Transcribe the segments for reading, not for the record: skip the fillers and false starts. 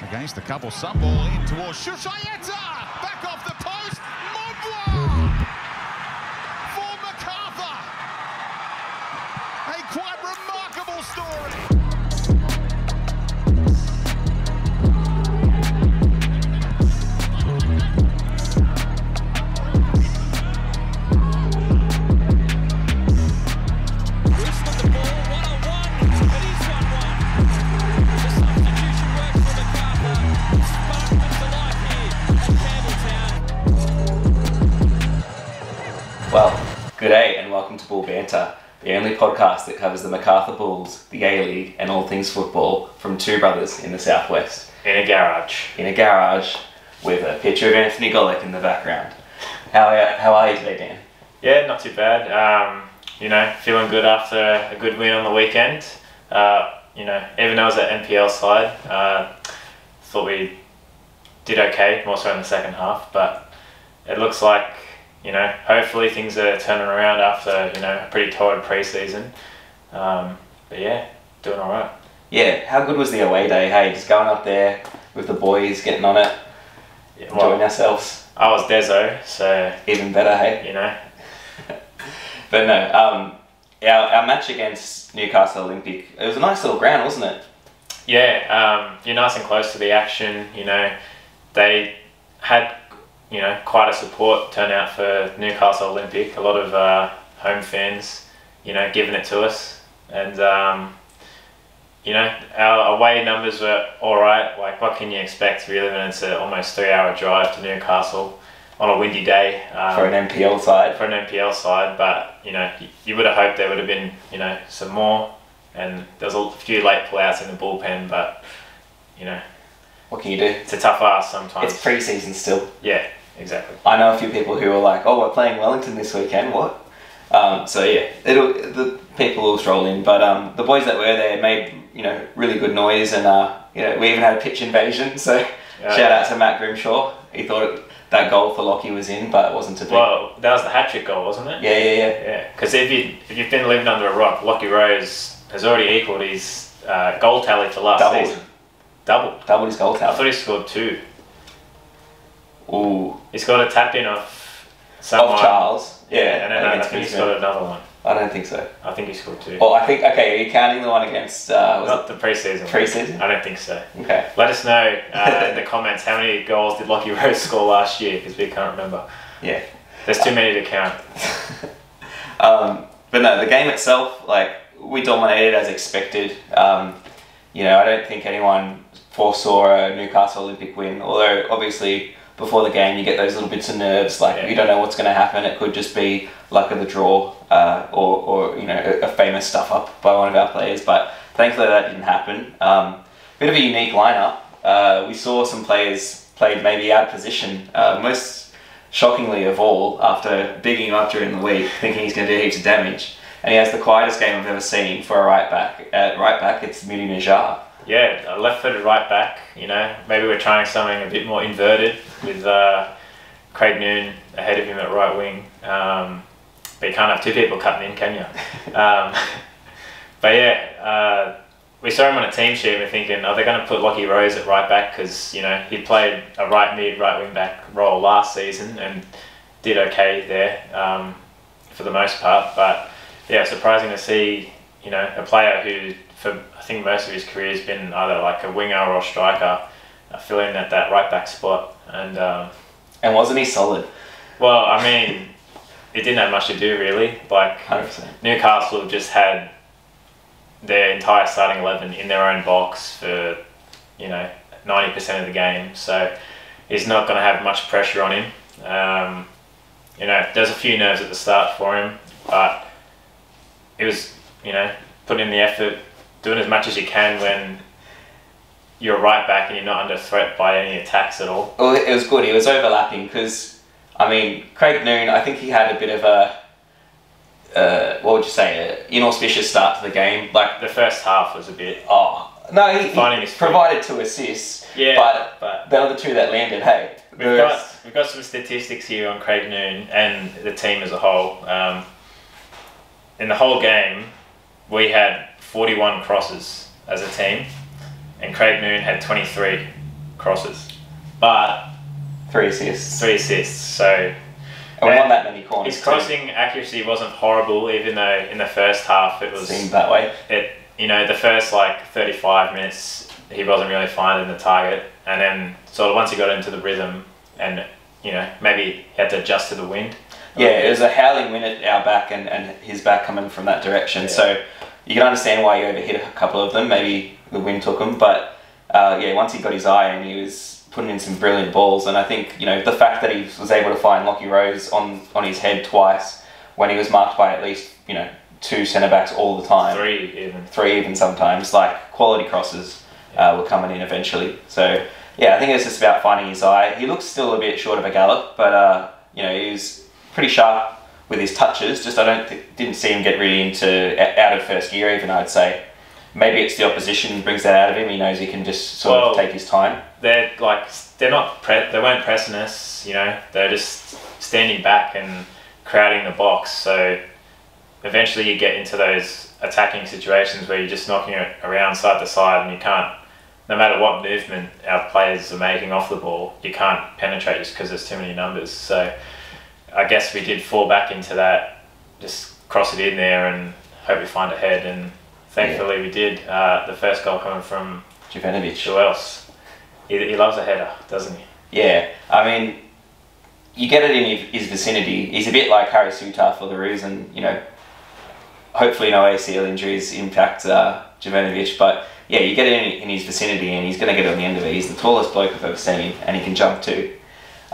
against the couple. Some ball in towards Shushayeta. Back off the post. Mobwa for MacArthur. A quite remarkable story. Well, good day and welcome to Bull Banter, the only podcast that covers the MacArthur Bulls, the A-League and all things football from two brothers in the southwest. In a garage. In a garage with a picture of Anthony Gollick in the background. How are you today, Dan? Yeah, not too bad. Feeling good after a good win on the weekend. Even though it was an NPL side, thought we did okay, more so in the second half, but it looks like hopefully things are turning around after, a pretty torrid pre-season. But yeah, doing alright. Yeah, how good was the away day? Hey, just going up there with the boys, getting on it, enjoying ourselves. I was Dezo, so... Even better, hey? But no, our match against Newcastle Olympic, it was a nice little ground, wasn't it? Yeah, you're nice and close to the action, they had... quite a support turnout for Newcastle Olympic. A lot of home fans, giving it to us. And, our away numbers were alright. Like, what can you expect, really, when it's an almost 3-hour drive to Newcastle on a windy day? For an NPL side. For an NPL side, but, you would have hoped there would have been, some more. And there was a few late pullouts in the bullpen, but, what can you do? It's a tough ask sometimes. It's pre-season still. Yeah. Exactly. I know a few people who are like, "Oh, we're playing Wellington this weekend." What? So yeah, the people will stroll in, but the boys that were there made really good noise, and we even had a pitch invasion. So shout out to Matt Grimshaw. He thought that goal for Lockie was in, but it wasn't to be. Well, that was the hat-trick goal, wasn't it? Yeah. Because if you've been living under a rock, Lockie Rose has already equalled his goal tally for last season. Doubled his goal tally. I thought he scored 2. Ooh. He's got a tap in off someone. Off Charles. Yeah, and then I think he's got another one. I don't think so. I think he scored 2. Well, I think, okay, are you counting the one against... Not the pre-season. Pre-season? I don't think so. Okay. Let us know in the comments how many goals did Lockie Rose score last year, because we can't remember. Yeah. There's too many to count. But no, the game itself, we dominated as expected. I don't think anyone foresaw a Newcastle Olympic win, although obviously before the game you get those little bits of nerves, you don't know what's going to happen. It could just be luck of the draw, or a famous stuff up by one of our players, but thankfully that didn't happen. Bit of a unique lineup. We saw some players played maybe out of position, most shockingly of all, after bigging him up during the week, thinking he's going to do heaps of damage. And he has the quietest game I've ever seen for a right back. At right back, it's Mudi Najjar. Yeah, a left-footed right back. Maybe we're trying something a bit more inverted with Craig Noon ahead of him at right wing. But you can't have 2 people cutting in, can you? But yeah, we saw him on a team sheet and we're thinking, are they going to put Lockie Rose at right back? Because, he played a right mid, right wing back role last season and did okay there for the most part. But yeah, surprising to see, a player who, for I think most of his career, has been either like a winger or a striker, fill in at that right back spot. And wasn't he solid? Well, I mean, it didn't have much to do really. 100%. Newcastle have just had their entire starting 11 in their own box for 90% of the game, so he's not going to have much pressure on him. There's a few nerves at the start for him, but it was putting in the effort, doing as much as you can when you're right back and you're not under threat by any attacks at all. Well, it was good. He was overlapping because, Craig Noon, I think he had a bit of a, what would you say, an inauspicious start to the game. The first half was a bit... No, he provided 2 assists, but the other 2 that landed, hey. We've got some statistics here on Craig Noon and the team as a whole. In the whole game, we had 41 crosses as a team, and Craig Noon had 23. crosses, but 3 assists. 3 assists. So And we won that many corners. his crossing accuracy wasn't horrible, even though in the first half it seemed that way. The first like 35 minutes he wasn't really finding the target, and then sort of once he got into the rhythm, and maybe he had to adjust to the wind. Yeah, it was a howling wind at our back and his back coming from that direction. Yeah. So you can understand why he overhit a couple of them. Maybe the wind took him, but once he got his eye and he was putting in some brilliant balls, and I think the fact that he was able to find Lockie Rose on his head twice when he was marked by at least 2 centre backs all the time. 3 even sometimes. Like quality crosses were coming in eventually. So yeah, I think it was just about finding his eye. He looks still a bit short of a gallop, but he was pretty sharp with his touches. Just didn't see him get really out of first gear even, I'd say. Maybe it's the opposition brings that out of him. He knows he can just sort of take his time. They weren't pressing us, they're just standing back and crowding the box. So eventually you get into those attacking situations where you're just knocking it around side to side, and you can't, no matter what movement our players are making off the ball, you can't penetrate just because there's too many numbers. So I guess we did fall back into that, just cross it in there and hope we find a head, and thankfully we did. The first goal coming from Jovanovic. Who else? He loves a header, doesn't he? Yeah, I mean, you get it in his vicinity. He's a bit like Harry Sutar for the reason, hopefully no ACL injuries impact Jovanovic, but yeah, you get it in his vicinity and he's going to get on the end of it. He's the tallest bloke I've ever seen, and he can jump too.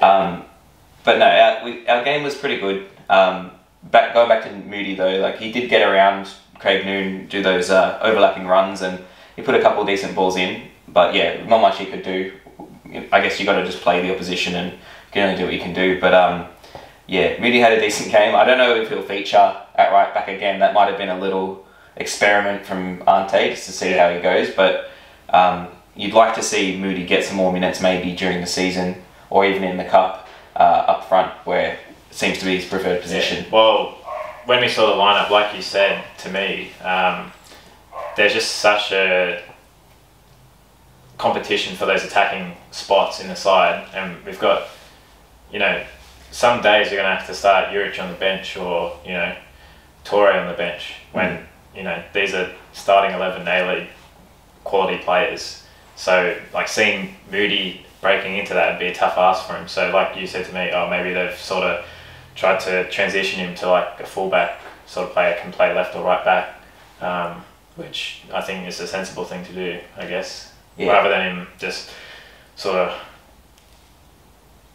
But no, our game was pretty good. Going back to Moody though, like he did get around Craig Noon, do those overlapping runs, and he put a couple of decent balls in. But yeah, not much he could do. I guess you got to just play the opposition and you can only do what you can do. But Moody had a decent game. I don't know if he'll feature at right back again. That might have been a little experiment from Ante just to see how he goes. But you'd like to see Moody get some more minutes maybe during the season or even in the cup. Up front, where it seems to be his preferred position. Yeah. Well, when we saw the lineup, like you said to me, there's just such a competition for those attacking spots in the side, and we've got, some days you're going to have to start Juric on the bench or Torre on the bench when these are starting 11 A-League quality players. So like seeing Moody breaking into that would be a tough ask for him. So like you said to me, maybe they've sort of tried to transition him to like a fullback sort of player, can play left or right back, which I think is a sensible thing to do, I guess, rather than him just sort of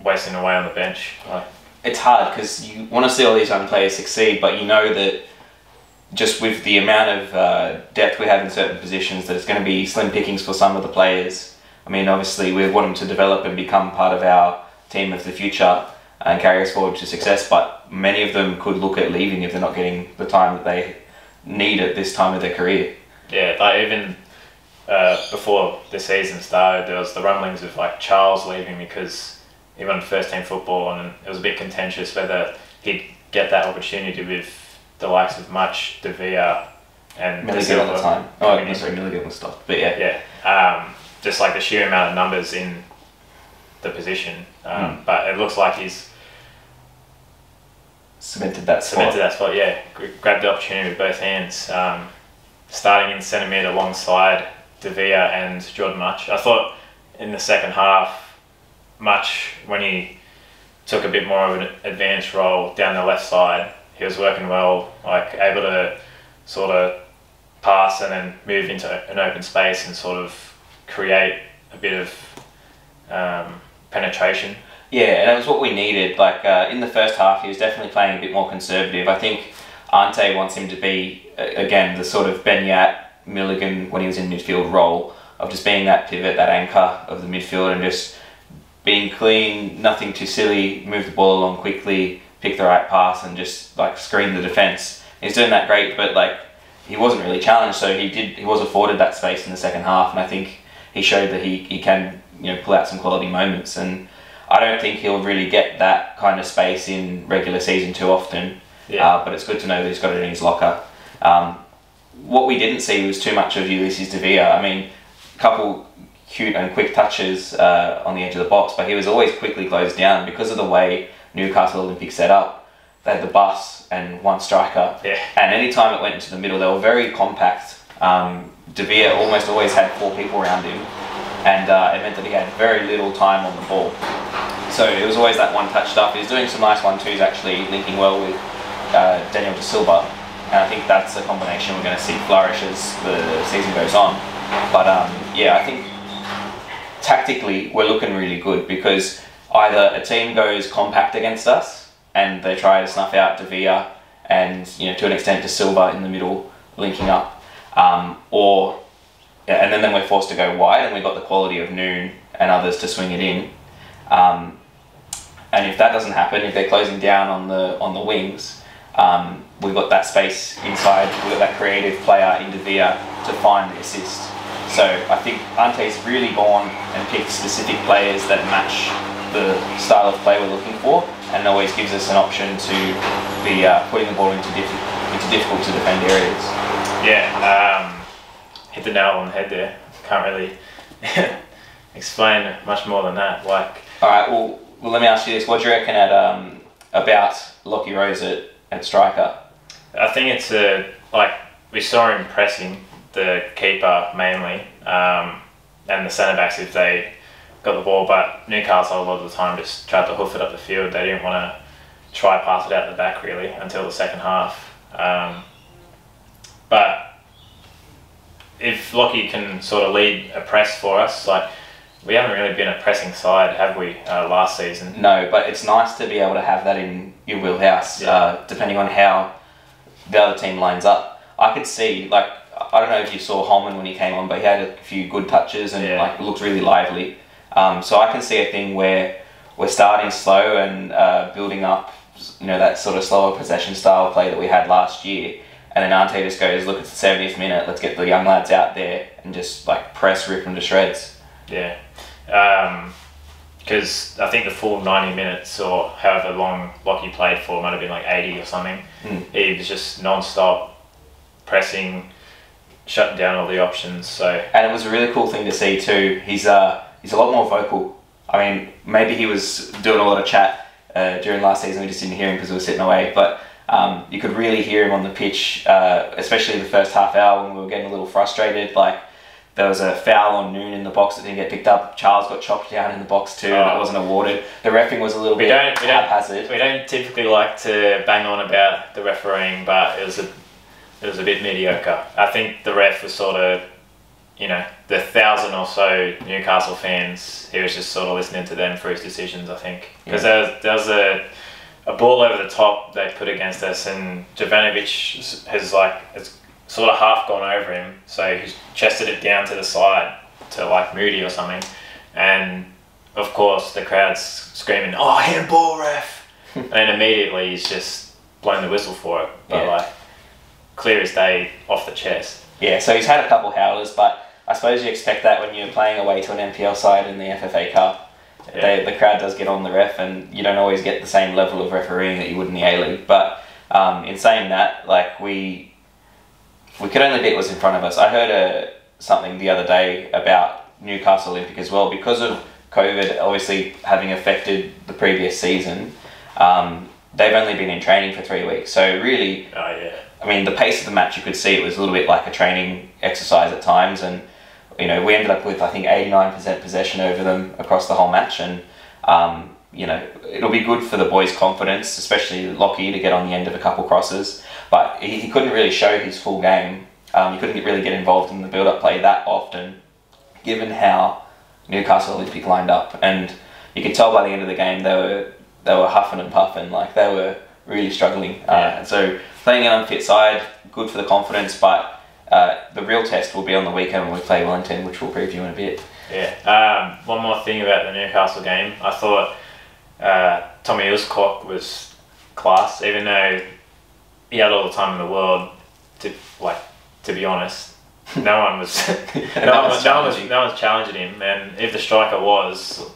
wasting away on the bench. It's hard because you want to see all these young players succeed, but you know that just with the amount of depth we have in certain positions, that it's going to be slim pickings for some of the players. I mean, obviously, we want them to develop and become part of our team of the future and carry us forward to success, but many of them could look at leaving if they're not getting the time that they need at this time of their career. Yeah, like even before the season started, there was the rumblings of like Charles leaving because he won first team football, and it was a bit contentious whether he'd get that opportunity with the likes of Much, De Vea, and Milligan at the time. Milligan was stopped, but yeah. Just like the sheer amount of numbers in the position, but it looks like he's cemented that spot. Yeah, grabbed the opportunity with both hands. Starting in centre mid alongside De Vea and Jordan Much. I thought in the second half, Much, when he took a bit more of an advanced role down the left side, he was working well, like able to sort of pass and then move into an open space and sort of create a bit of penetration. Yeah, and it was what we needed. Like in the first half, he was definitely playing a bit more conservative. I think Ante wants him to be, again, the sort of Benyat, Milligan when he was in midfield role of just being that pivot, that anchor of the midfield and just being clean, nothing too silly, move the ball along quickly, pick the right pass and just like screen the defence. He's doing that great, but like he wasn't really challenged, so he was afforded that space in the second half, and I think he showed that he can pull out some quality moments, and I don't think he'll really get that kind of space in regular season too often. But it's good to know that he's got it in his locker. What we didn't see was too much of Ulysses De Vea. I mean, a couple cute and quick touches on the edge of the box, but he was always quickly closed down because of the way Newcastle Olympic set up. They had the bus and one striker, and any time it went into the middle, they were very compact. De Vere almost always had 4 people around him, and it meant that he had very little time on the ball. So it was always that one-touch stuff. He was doing some nice 1-2s actually, linking well with Daniel De Silva, and I think that's a combination we're going to see flourish as the season goes on. But yeah, I think tactically we're looking really good because either a team goes compact against us and they try to snuff out De Vere and, you know, to an extent De Silva in the middle linking up, and then we're forced to go wide, and we've got the quality of Noon and others to swing it in. And if that doesn't happen, if they're closing down on the wings, we've got that space inside. We've got that creative player in De Vere to find the assist. So I think Ante's really gone and picked specific players that match the style of play we're looking for, and always gives us an option to be putting the ball into difficult to defend areas. Yeah, hit the nail on the head there. Can't really explain much more than that. Like, all right, well, let me ask you this: what do you reckon about Lockie Rose at striker? I think it's we saw him pressing the keeper mainly, and the centre backs if they got the ball, but Newcastle a lot of the time just tried to hoof it up the field. They didn't want to try pass it out the back really until the second half. But if Lockie can sort of lead a press for us, like, we haven't really been a pressing side, have we, last season? No, but it's nice to be able to have that in your wheelhouse, depending on how the other team lines up. I could see, like, I don't know if you saw Holman when he came on, but he had a few good touches and like looked really lively. So I can see a thing where we're starting slow and building up, you know, that sort of slower possession style play that we had last year. And then Ante just goes, look, it's the 70th minute, let's get the young lads out there and just like press, rip them to shreds. Yeah. Because I think the full 90 minutes or however long Lockie played for, might have been like 80 or something. He was just non-stop pressing, shutting down all the options. So, and it was a really cool thing to see too. He's a lot more vocal. I mean, maybe he was doing a lot of chat during last season. We just didn't hear him because we were sitting away. But you could really hear him on the pitch, especially the first half hour when we were getting a little frustrated. Like, there was a foul on Noon in the box that didn't get picked up. Charles got chopped down in the box too, and it wasn't awarded. The reffing was a little bit haphazard. We don't typically like to bang on about the refereeing, but it was a bit mediocre. I think the ref was sort of, you know, the 1,000 or so Newcastle fans, he was just sort of listening to them for his decisions, I think. Because there was a ball over the top they put against us, and Jovanovic has it's sort of half gone over him, so he's chested it down to the side to like Moody or something, and of course the crowd's screaming, "Oh, handball, ref!" and immediately he's just blown the whistle for it, but like clear as day off the chest. Yeah, so he's had a couple howlers, but I suppose you expect that when you're playing away to an NPL side in the FFA Cup. The crowd does get on the ref, and you don't always get the same level of refereeing that you would in the A-League. But in saying that, like, we could only beat what's in front of us. I heard something the other day about Newcastle Olympic as well. Because of COVID obviously having affected the previous season, they've only been in training for 3 weeks. So really, I mean, the pace of the match, you could see it was a little bit like a training exercise at times, and you know, we ended up with, I think, 89% possession over them across the whole match, and you know, it'll be good for the boys' confidence, especially Lockie, to get on the end of a couple crosses. But he couldn't really show his full game. He couldn't really get involved in the build-up play that often, given how Newcastle Olympic lined up. And you could tell by the end of the game they were huffing and puffing, like they were really struggling. So playing an unfit side, good for the confidence, but the real test will be on the weekend when we play Wellington, which we'll preview in a bit. Yeah. One more thing about the Newcastle game. I thought Tommy Uscock was class, even though he had all the time in the world. To be honest, no one was challenging him. And if the striker was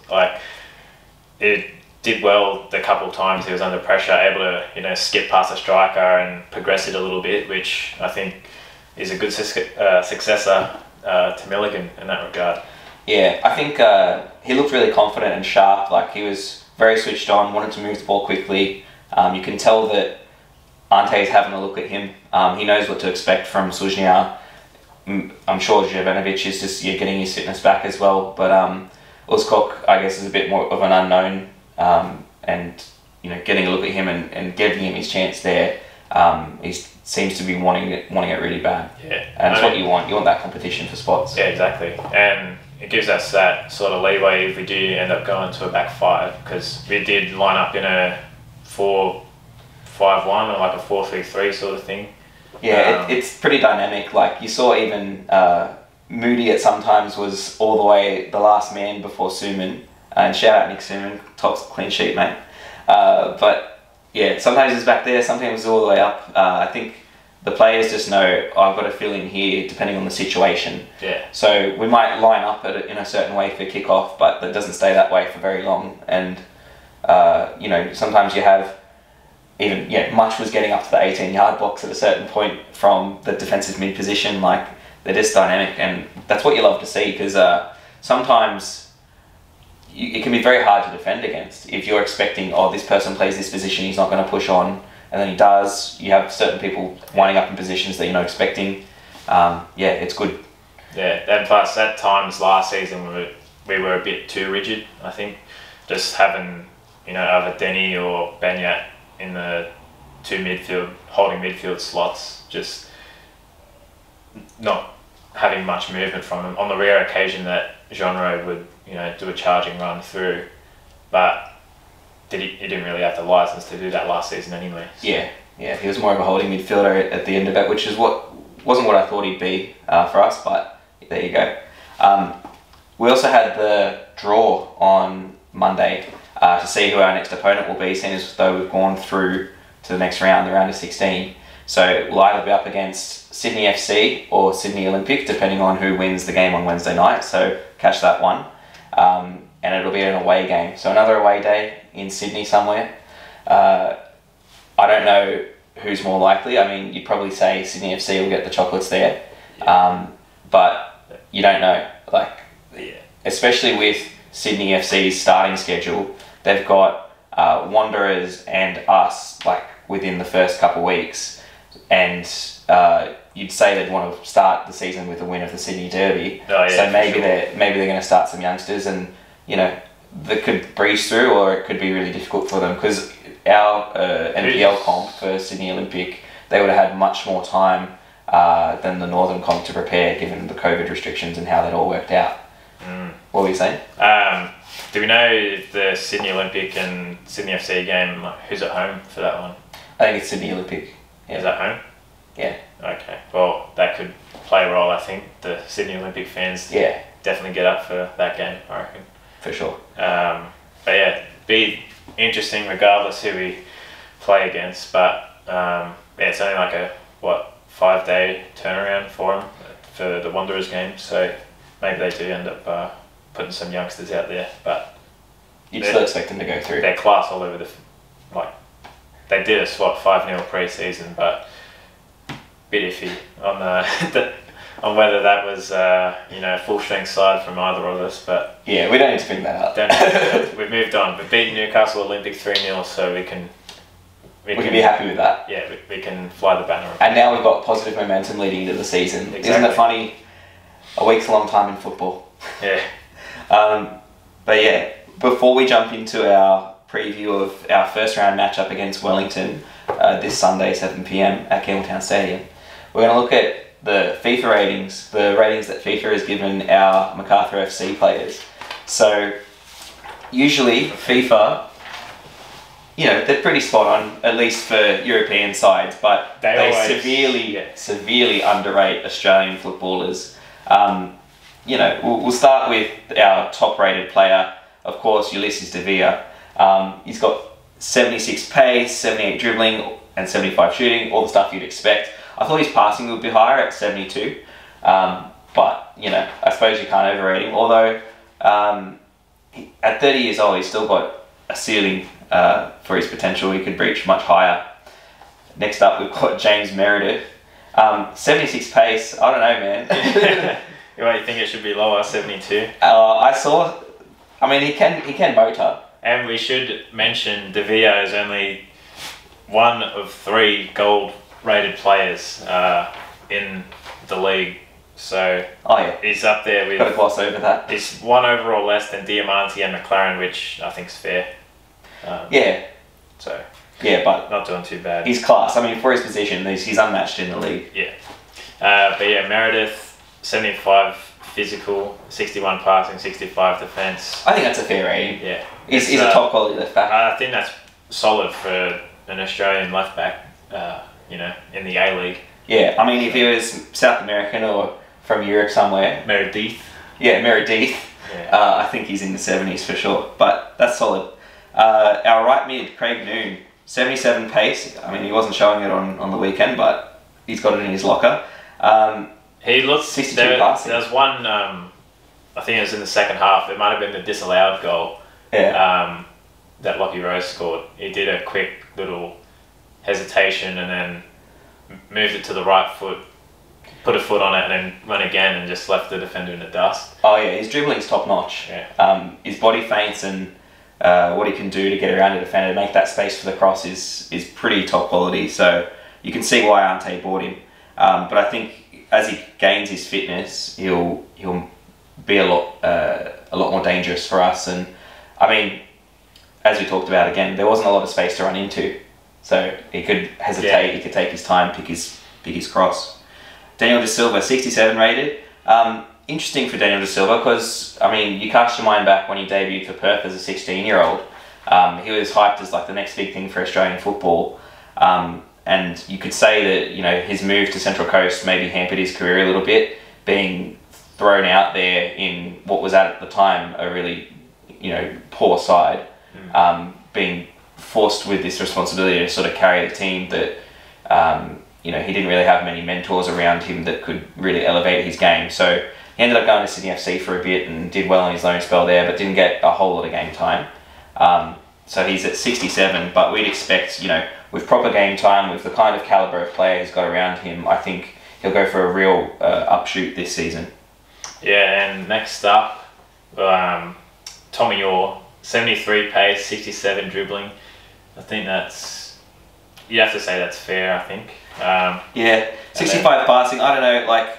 it did well the couple of times he was under pressure, able to skip past the striker and progress it a little bit, which I think is a good successor to Milligan in that regard. Yeah, I think he looked really confident and sharp. Like, he was very switched on, wanted to move the ball quickly. You can tell that Ante's having a look at him. He knows what to expect from Suznia. I'm sure Jovanovic is just getting his fitness back as well. But Uzkok, I guess, is a bit more of an unknown. And getting a look at him and giving him his chance there, he seems to be wanting it really bad. Yeah, and it's what you want. You want that competition for spots. Yeah, exactly. And it gives us that sort of leeway if we do end up going to a back five, because we did line up in a 4-5-1 or like a 4-3-3 sort of thing. Yeah, it's pretty dynamic. Like, you saw even Moody at sometimes was all the way the last man before Suman. And shout out Nick Suman, top clean sheet, mate. But yeah, sometimes he's back there, sometimes he's all the way up. I think the players just know, I've got to fill in here depending on the situation. Yeah. So we might line up in a certain way for kick-off, but that doesn't stay that way for very long. And sometimes you have Much was getting up to the 18-yard box at a certain point from the defensive mid position. Like, they're just dynamic, and that's what you love to see, because sometimes it can be very hard to defend against if you're expecting, this person plays this position, he's not going to push on, and then he does. You have certain people winding up in positions that you're not expecting. It's good. Yeah, and plus at times last season we were a bit too rigid, I think. Just having, either Denny or Banyat in the two holding midfield slots, just not having much movement from him. On the rare occasion that Genre would, do a charging run through, but he didn't really have the license to do that last season anyway. So. Yeah, he was more of a holding midfielder at the end of it, which is wasn't what I thought he'd be for us, but there you go. We also had the draw on Monday to see who our next opponent will be, seeing as though we've gone through to the next round, the round of 16. So we'll either be up against Sydney FC or Sydney Olympic, depending on who wins the game on Wednesday night. So catch that one. And it'll be an away game. So another away day in Sydney somewhere. I don't know who's more likely. I mean, you'd probably say Sydney FC will get the chocolates there. But you don't know. Especially with Sydney FC's starting schedule, they've got Wanderers and us within the first couple of weeks. And you'd say they'd want to start the season with a win of the Sydney Derby. So maybe they're going to start some youngsters, and that could breeze through, or it could be really difficult for them, because our NPL comp for Sydney Olympic, they would have had much more time than the Northern comp to prepare, given the COVID restrictions and how that all worked out. What were you saying? Do we know the Sydney Olympic and Sydney FC game, who's at home for that one? I think it's Sydney Olympic. Yeah. Is that home? Yeah. Okay. Well, that could play a role, I think. The Sydney Olympic fans definitely get up for that game, I reckon. For sure. But yeah, be interesting regardless who we play against. But it's only like a 5-day turnaround for them for the Wanderers game. So maybe they do end up putting some youngsters out there. But you'd still expect them to go through. They're class all over they did a 5-0 pre-season, but a bit iffy on on whether that was a full strength side from either of us. But yeah, we don't need to bring that up. We've moved on. We beat Newcastle Olympic 3-0, so we can be happy with that. Yeah, we can fly the banner. And now we've got positive momentum leading into the season. Exactly. Isn't it funny? A week's a long time in football. Yeah. But yeah, before we jump into our preview of our first round matchup against Wellington this Sunday 7 p.m. at Campbelltown Stadium, we're going to look at the FIFA ratings, the ratings that FIFA has given our Macarthur FC players. So usually FIFA, they're pretty spot on, at least for European sides, but they severely underrate Australian footballers. We'll start with our top rated player, of course, Ulysses De Villa. He's got 76 pace, 78 dribbling, and 75 shooting, all the stuff you'd expect. I thought his passing would be higher at 72, but I suppose you can't overrate him. Although at 30 years old, he's still got a ceiling for his potential. He could reach much higher. Next up, we've got James Meredith. 76 pace. I don't know, man. You think it should be lower, 72? I mean, he can motor. And we should mention De Villa is only one of 3 gold-rated players in the league. So he's up there with... Got to gloss over that. He's 1 overall less than Diamanti and McLaren, which I think is fair. So... Yeah, but... Not doing too bad. He's class. I mean, for his position, he's unmatched in the league. Yeah. But yeah, Meredith, 75 physical, 61 passing, 65 defence. I think that's a fair rating. Yeah. He's a top quality left back. I think that's solid for an Australian left back, in the A-League. Yeah, I mean, if he was South American or from Europe somewhere... Meredith. Yeah, Meredith. Yeah. I think he's in the 70s for sure, but that's solid. Our right mid, Craig Noon, 77 pace. I mean, he wasn't showing it on the weekend, but he's got it in his locker. He looked 62 passing. There was one, I think it was in the second half. It might have been the disallowed goal. Yeah. That Lockie Rose scored. He did a quick little hesitation and then moved it to the right foot, put a foot on it, and then went again and just left the defender in the dust. Oh yeah, his dribbling's top notch. Yeah. His body feints and what he can do to get around a defender, make that space for the cross is pretty top quality. So you can see why Ante bought him. But I think as he gains his fitness, he'll be a lot more dangerous for us. And I mean, as we talked about again, there wasn't a lot of space to run into, so he could hesitate. Yeah. He could take his time, pick his cross. Daniel De Silva, 67 rated. Interesting for Daniel De Silva because, I mean, you cast your mind back when he debuted for Perth as a 16-year-old. He was hyped as like the next big thing for Australian football. And you could say that, his move to Central Coast maybe hampered his career a little bit, being thrown out there in what was at the time a really, poor side, being forced with this responsibility to sort of carry the team that, he didn't really have many mentors around him that could really elevate his game. So he ended up going to Sydney FC for a bit and did well in his loan spell there, but didn't get a whole lot of game time. So he's at 67, but we'd expect, with proper game time, with the kind of calibre of player he's got around him, I think he'll go for a real upshoot this season. Yeah, and next up, Tommy Orr, 73 pace, 67 dribbling. I think you have to say that's fair, I think. 65 passing, I don't know, like,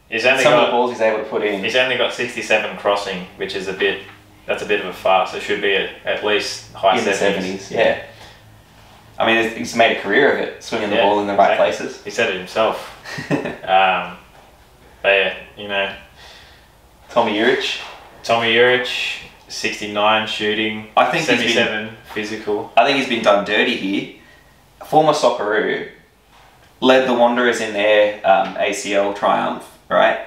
of the balls he's able to put in. He's only got 67 crossing, which is that's a bit of a farce. It should be at least high 70s. Yeah. I mean, he's made a career of it, swinging the ball in the right places. He said it himself. But yeah, Tommy Urich, 69 shooting, I think 77 physical. I think he's been done dirty here. Former Socceroo, led the Wanderers in their ACL triumph, right,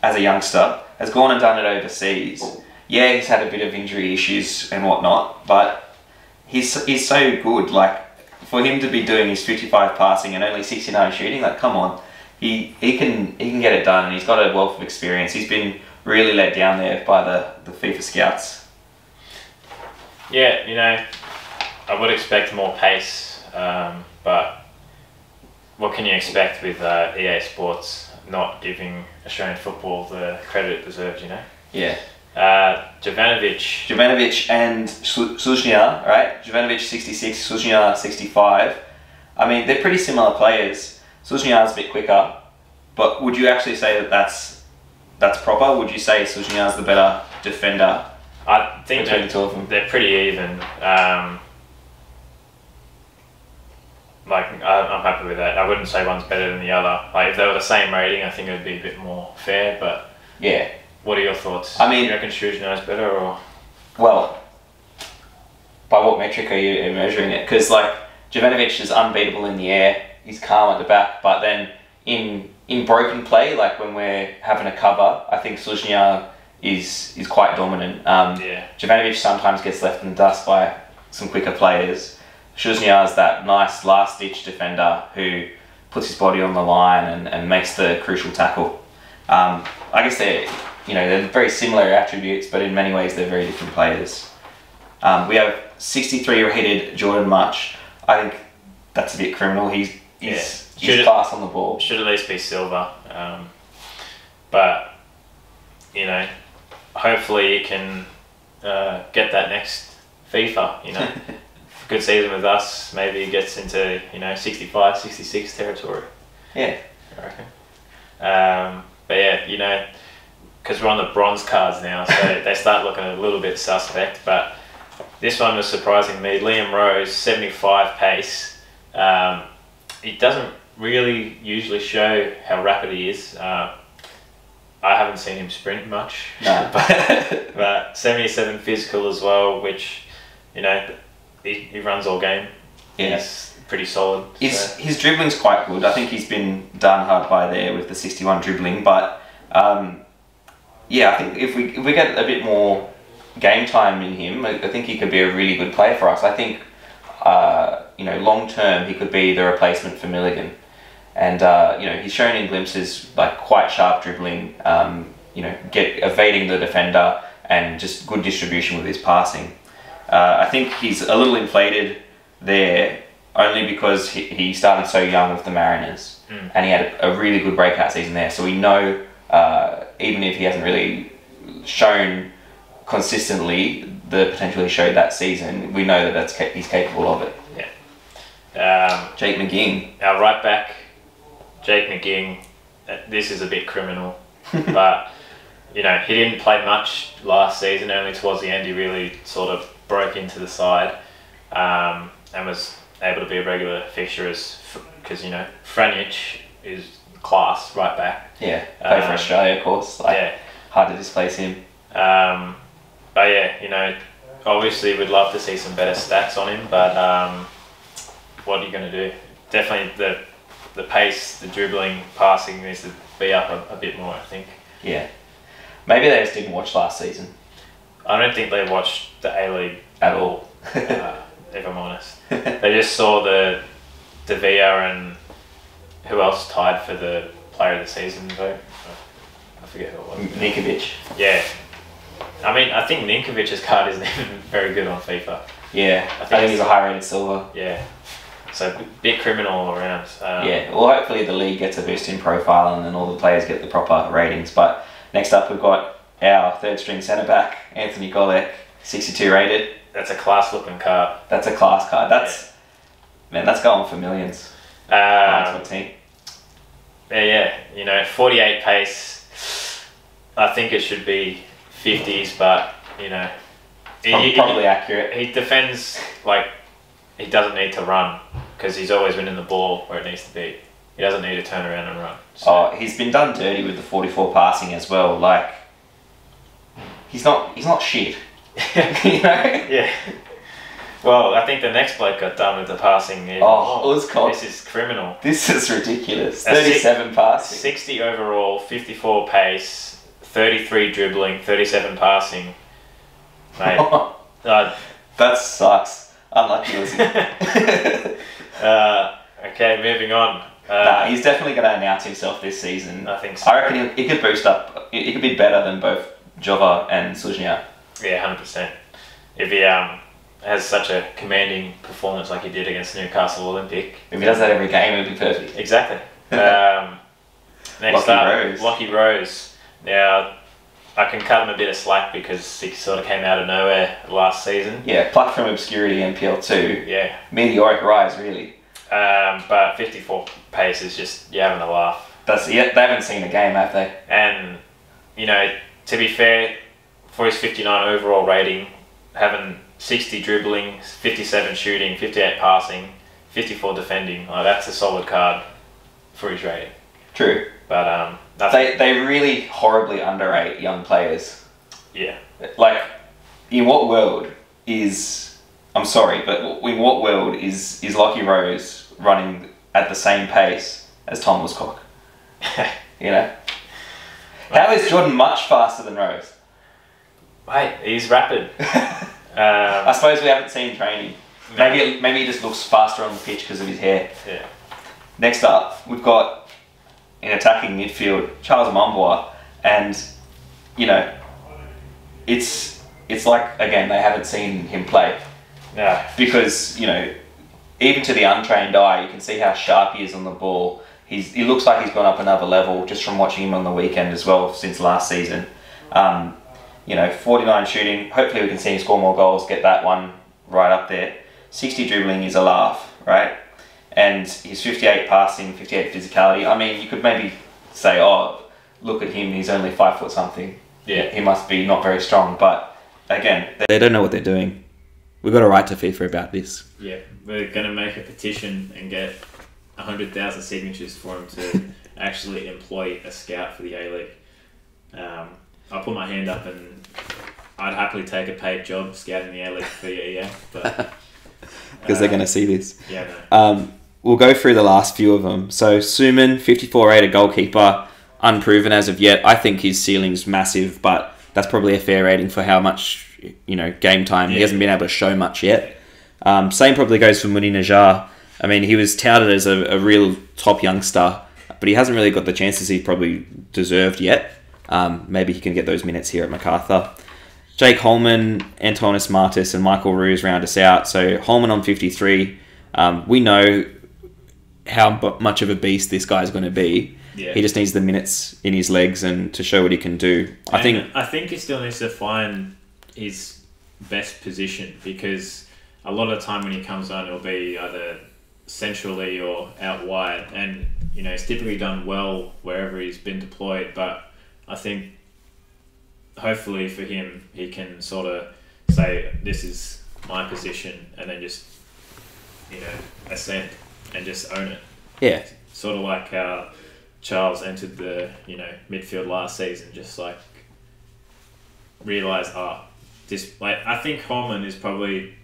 as a youngster, has gone and done it overseas. Yeah, he's had a bit of injury issues and whatnot, but he's so good. Like, for him to be doing his 55 passing and only 69 shooting, like, come on, he can get it done, and he's got a wealth of experience. He's been really let down there by the FIFA scouts. Yeah, I would expect more pace, but what can you expect with EA Sports not giving Australian football the credit it deserves, Yeah. Jovanovic and Sluznia, right? Jovanovic 66, Sluznia 65. I mean, they're pretty similar players. Sluznia's a bit quicker, but would you actually say that that's proper? Would you say Sluznia's the better defender? I think between the two of them? They're pretty even. I'm happy with that. I wouldn't say one's better than the other. Like, if they were the same rating, I think it would be a bit more fair, but... Yeah. What are your thoughts? I mean... Do you reckon Struznia's better, or...? Well, by what metric are you measuring it? Because, like, Jovanovic is unbeatable in the air, he's calm at the back, but then in broken play, like when we're having a cover, I think Sluznia is quite dominant. Jovanovic sometimes gets left in the dust by some quicker players. Sluznia is that nice last-ditch defender who puts his body on the line and makes the crucial tackle. I guess they're very similar attributes, but in many ways they're very different players. We have 63 rated Jordan Much. I think that's a bit criminal. He's class on the ball. Should at least be silver. But you know, hopefully he can get that next FIFA, you know. Good season with us, maybe he gets into, you know, 65, 66 territory. Yeah. I reckon. But yeah, you know, because we're on the bronze cards now, so they start looking a little bit suspect. But this one was surprising me. Liam Rose, 75 pace. He doesn't really usually show how rapid he is. I haven't seen him sprint much. No. but 77 physical as well, which, you know, he runs all game. Yeah. He's pretty solid. His dribbling's quite good. I think he's been done hard by there with the 61 dribbling, but yeah, I think if we get a bit more game time in him, I think he could be a really good player for us. I think you know, long term he could be the replacement for Milligan, and you know, he's shown in glimpses like quite sharp dribbling, you know, evading the defender and just good distribution with his passing. I think he's a little inflated there only because he started so young with the Mariners, and he had a really good breakout season there. So we know, even if he hasn't really shown consistently the potential he showed that season, we know that he's capable of it. Yeah. Jake McGing. Our right back, Jake McGing, this is a bit criminal, but you know, he didn't play much last season. Only towards the end he really sort of broke into the side, and was able to be a regular fixture because, you know, Franjic is class right back. Yeah, play for Australia, of course. Like, yeah, hard to displace him. But yeah, you know, obviously we'd love to see some better stats on him, but what are you going to do? Definitely the pace, the dribbling, passing needs to be up a bit more, I think. Yeah. Maybe they just didn't watch last season. I don't think they watched the A-League At all. if I'm honest. They just saw the De Villa and who else tied for the player of the season vote? I forget who it was. Ninkovic. Yeah. I mean, I think Ninkovic's card isn't even very good on FIFA. Yeah, I think he's a high-rated silver. Yeah. So a bit criminal all around. Yeah, well, hopefully the league gets a boost in profile and then all the players get the proper ratings. But next up we've got our third-string centre-back, Anthony Golek, 62 rated. That's a class-looking card. That's a class card. Man, that's going for millions. Yeah, you know, 48 pace. I think it should be 50s, but you know, probably accurate. He defends like he doesn't need to run because he's always winning the ball where it needs to be. He doesn't need to turn around and run. So. Oh, he's been done dirty with the 44 passing as well. Like, he's not shit. You know? Yeah. Well, I think the next bloke got done with the passing. This is criminal. This is ridiculous. 37 passing. 60 overall, 54 pace, 33 dribbling, 37 passing. Mate. That sucks. Unlucky, Lizzie. Okay, moving on. He's definitely going to announce himself this season. I think so. I reckon he could boost up. He could be better than both Jova and Sluznia. Yeah, 100%. If he has such a commanding performance like he did against Newcastle Olympic. If he does that every game, it would be perfect. Exactly. Next up, Lockie Rose. Now, I can cut him a bit of slack because he sort of came out of nowhere last season. Yeah, plucked from obscurity NPL2. Yeah. Meteoric rise, really. But 54 pace is just, you're having a laugh. They haven't seen a game, have they? And, you know, to be fair, for his 59 overall rating, having 60 dribbling, 57 shooting, 58 passing, 54 defending, that's a solid card for his rating. True. But they really horribly underrate young players. Yeah. Like, in what world is... I'm sorry, but in what world is Lockie Rose running at the same pace as Tom Wooscock? You know? How is Jordan much faster than Rose? Mate, he's rapid. I suppose we haven't seen training. No. Maybe he just looks faster on the pitch because of his hair. Yeah. Next up, we've got in attacking midfield Charles Mumboa, and you know, it's like again they haven't seen him play. Yeah. Because you know, even to the untrained eye, you can see how sharp he is on the ball. He looks like he's gone up another level just from watching him on the weekend as well since last season. You know, 49 shooting. Hopefully we can see him score more goals, get that one right up there. 60 dribbling is a laugh, right? And his 58 passing, 58 physicality. I mean, you could maybe say, oh, look at him, he's only 5 foot something. Yeah. He must be not very strong. But again, they don't know what they're doing. We've got to write to FIFA about this. Yeah, we're going to make a petition and get 100,000 signatures for him to actually employ a scout for the A-League. I'll put my hand up and I'd happily take a paid job scouting the A-League for EA, but... Because they're going to see this. Yeah, no. We'll go through the last few of them. So, Suman, 54 rated goalkeeper, unproven as of yet. I think his ceiling's massive, but that's probably a fair rating for how much, you know, game time. Yeah. He hasn't been able to show much yet. Same probably goes for Muni Najjar. I mean, he was touted as a real top youngster, but he hasn't really got the chances he probably deserved yet. Maybe he can get those minutes here at MacArthur. Jake Holman, Antonis Martis, and Michael Roos round us out. So Holman on 53. We know how much of a beast this guy's going to be. Yeah. He just needs the minutes in his legs and to show what he can do. I think he still needs to find his best position, because a lot of the time when he comes on, it'll be either centrally or out wide, and you know, he's typically done well wherever he's been deployed. But I think hopefully for him, he can sort of say, this is my position, and then just, you know, ascend and just own it. Yeah. Sort of like how Charles entered the, you know, midfield last season, just like realised, I think Holman is probably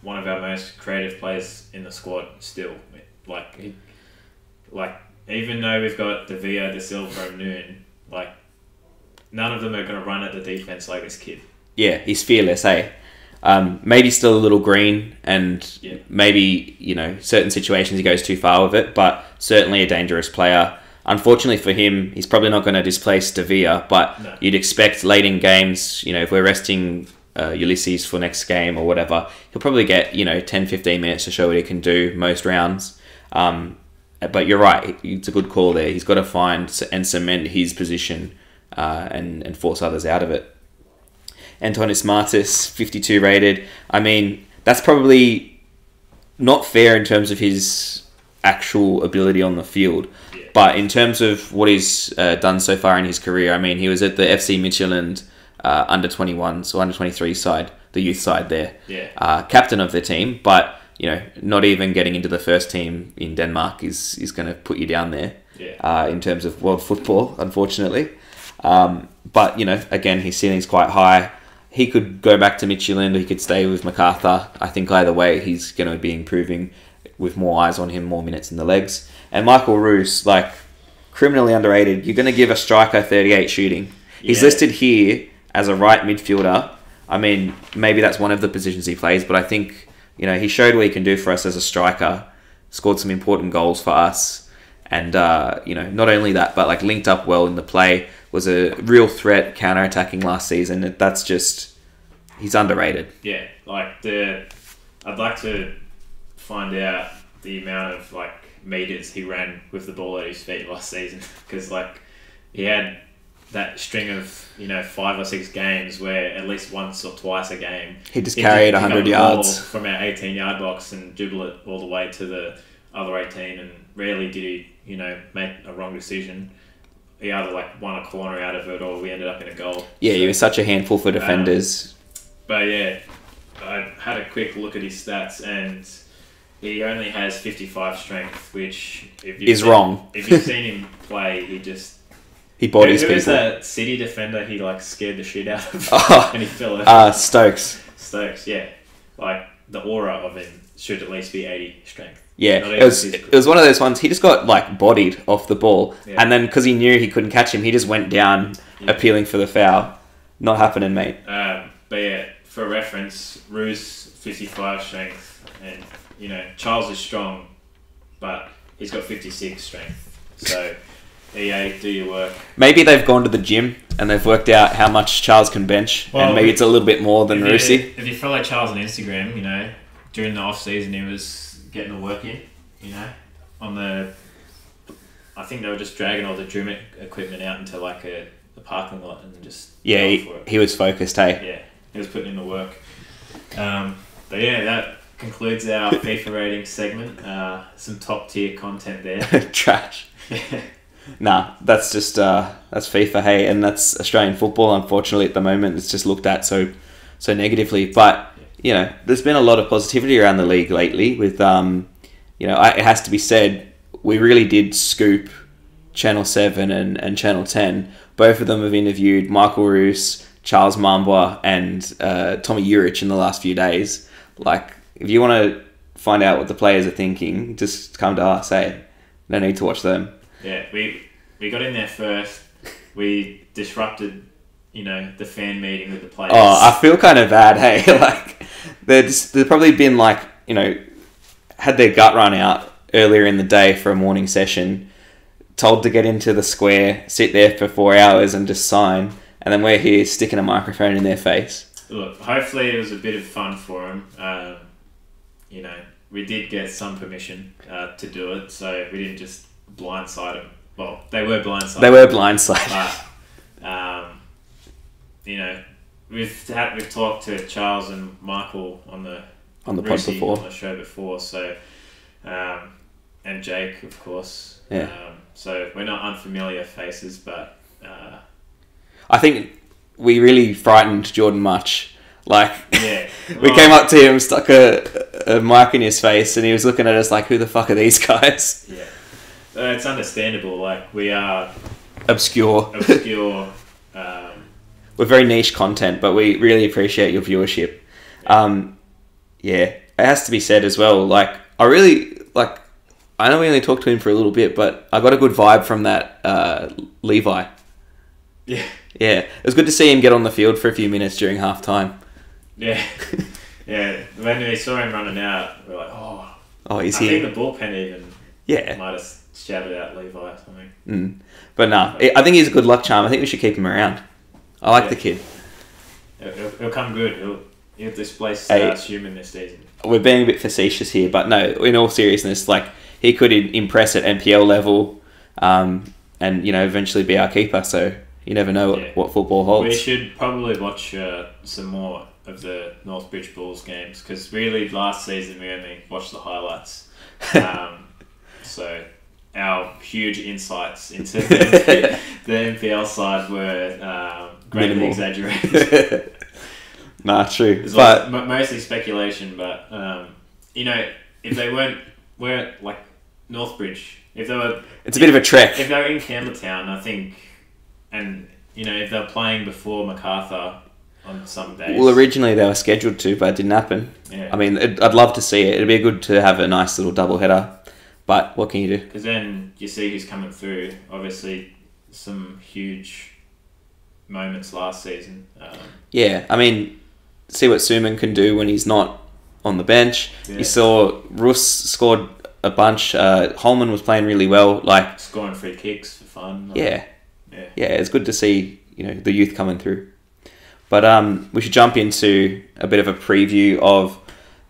one of our most creative players in the squad still. Even though we've got De Villa, De Silva and Noon, like, none of them are going to run at the defence like this kid. Yeah, he's fearless, eh? Maybe still a little green, and maybe, you know, certain situations he goes too far with it, but certainly a dangerous player. Unfortunately for him, he's probably not going to displace De Villa, but no. You'd expect late in games, you know, if we're resting Ulysses for next game or whatever, he'll probably get, you know, 10-15 minutes to show what he can do most rounds. But you're right, it's a good call there. He's got to find and cement his position and force others out of it. Antonis Martis, 52 rated. I mean, that's probably not fair in terms of his actual ability on the field. Yeah. But in terms of what he's done so far in his career, I mean, he was at the FC Midtjylland under 21, so under 23 side, the youth side there. Yeah. Captain of the team, but, you know, not even getting into the first team in Denmark is going to put you down there. Yeah. In terms of world football, unfortunately. But, you know, again, his ceiling's quite high. He could go back to Midtjylland or he could stay with MacArthur. I think either way, he's going to be improving with more eyes on him, more minutes in the legs. And Michael Roos, like, criminally underrated. You're going to give a striker 38 shooting. Yeah. He's listed here as a right midfielder. I mean, maybe that's one of the positions he plays, but I think, you know, he showed what he can do for us as a striker, scored some important goals for us. And, you know, not only that, but like linked up well in the play, was a real threat counter-attacking last season. That's just, he's underrated. Yeah, like I'd like to find out the amount of like meters he ran with the ball at his feet last season, because like he had that string of, you know, 5 or 6 games where at least once or twice a game he just carried 100 yards from our 18-yard box and dribble it all the way to the other 18, and rarely did he, you know, make a wrong decision. He either like won a corner out of it or we ended up in a goal. Yeah, so, he was such a handful for defenders. But yeah, I had a quick look at his stats and he only has 55 strength, which is wrong. If you've seen him play, he bodies people. Who was that City defender he like scared the shit out of and he fell over? Stokes, yeah. Like the aura of him should at least be 80 strength. Yeah, it was one of those ones, he just got like bodied off the ball, and then because he knew he couldn't catch him, he just went down appealing for the foul. Not happening, mate. But yeah, for reference, Roos 55 strength, and you know, Charles is strong, but he's got 56 strength. So EA, do your work. Maybe they've gone to the gym and they've worked out how much Charles can bench, and maybe it's a little bit more than Roosy. If you follow Charles on Instagram, you know, during the off season he was getting the work in, you know, I think they were just dragging all the gym equipment out into like a parking lot and just Yeah, going for it. he was focused, hey? Yeah, he was putting in the work. But yeah, that concludes our FIFA rating segment. Some top tier content there. Trash. Nah, that's just that's FIFA, hey, and that's Australian football. Unfortunately, at the moment, it's just looked at so negatively. But you know, there's been a lot of positivity around the league lately. With you know, it has to be said, we really did scoop Channel 7 and Channel 10. Both of them have interviewed Michael Roos, Charles Mambwa, and Tommy Urich in the last few days. Like, if you want to find out what the players are thinking, just come to us, hey. No need to watch them. Yeah, we got in there first. We disrupted, you know, the fan meeting with the players. Oh, I feel kind of bad, hey. Like, they've probably been like, you know, had their gut run out earlier in the day for a morning session, told to get into the square, sit there for 4 hours and just sign, and then we're here sticking a microphone in their face. Look, hopefully it was a bit of fun for them. You know, we did get some permission to do it, so we didn't just blindside them. Well, they were blindsided. They were blindsided. But, you know, we've talked to Charles and Michael on the pod before, on the show before, so and Jake, of course. Yeah. So we're not unfamiliar faces, but I think we really frightened Jordan much. Like, yeah, we came up to him, stuck a mic in his face, and he was looking at us like, "Who the fuck are these guys?" Yeah, it's understandable. Like, we are obscure. We're very niche content, but we really appreciate your viewership. Yeah, it has to be said as well. Like, I really like. I know we only talked to him for a little bit, but I got a good vibe from that Levi. Yeah. Yeah, it was good to see him get on the field for a few minutes during half time. Yeah. Yeah. When we saw him running out, we were like, oh, he's here. here. I think the bullpen even might have shouted out Levi or something. But no, I think he's a good luck charm. I think we should keep him around. I like the kid. He'll come good. He'll displace Human this season. We're being a bit facetious here, but no, in all seriousness, like, he could impress at NPL level and, you know, eventually be our keeper. So you never know what football holds. We should probably watch some more of the Northbridge Bulls games, because really last season we only watched the highlights. So our huge insights into the NPL side were greatly Minimal. exaggerated. Nah, true. But mostly speculation. But you know, if they weren't like Northbridge, if they were, it's a bit of a trek. If they were in Campbelltown, I think, and you know, if they're playing before MacArthur on some days. Well, originally they were scheduled to, but it didn't happen. Yeah. I mean, I'd love to see it. It'd be good to have a nice little double header. But what can you do? Because then you see who's coming through. Obviously, some huge moments last season. Yeah, I mean, see what Suman can do when he's not on the bench. Yeah. You saw Russ scored a bunch. Holman was playing really well. Like, scoring free kicks for fun. Yeah, it's good to see, you know, the youth coming through. But we should jump into a bit of a preview of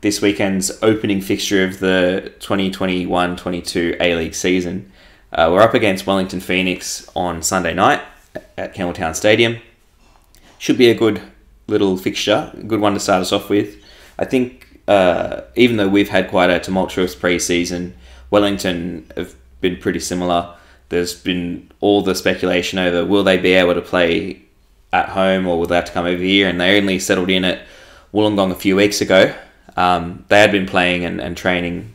this weekend's opening fixture of the 2021-22 A-League season. We're up against Wellington Phoenix on Sunday night at Campbelltown Stadium. Should be a good little fixture, a good one to start us off with. I think even though we've had quite a tumultuous pre-season, Wellington have been pretty similar. There's been all the speculation over will they be able to play at home or will they have to come over here, and they only settled in at Wollongong a few weeks ago. They had been playing and training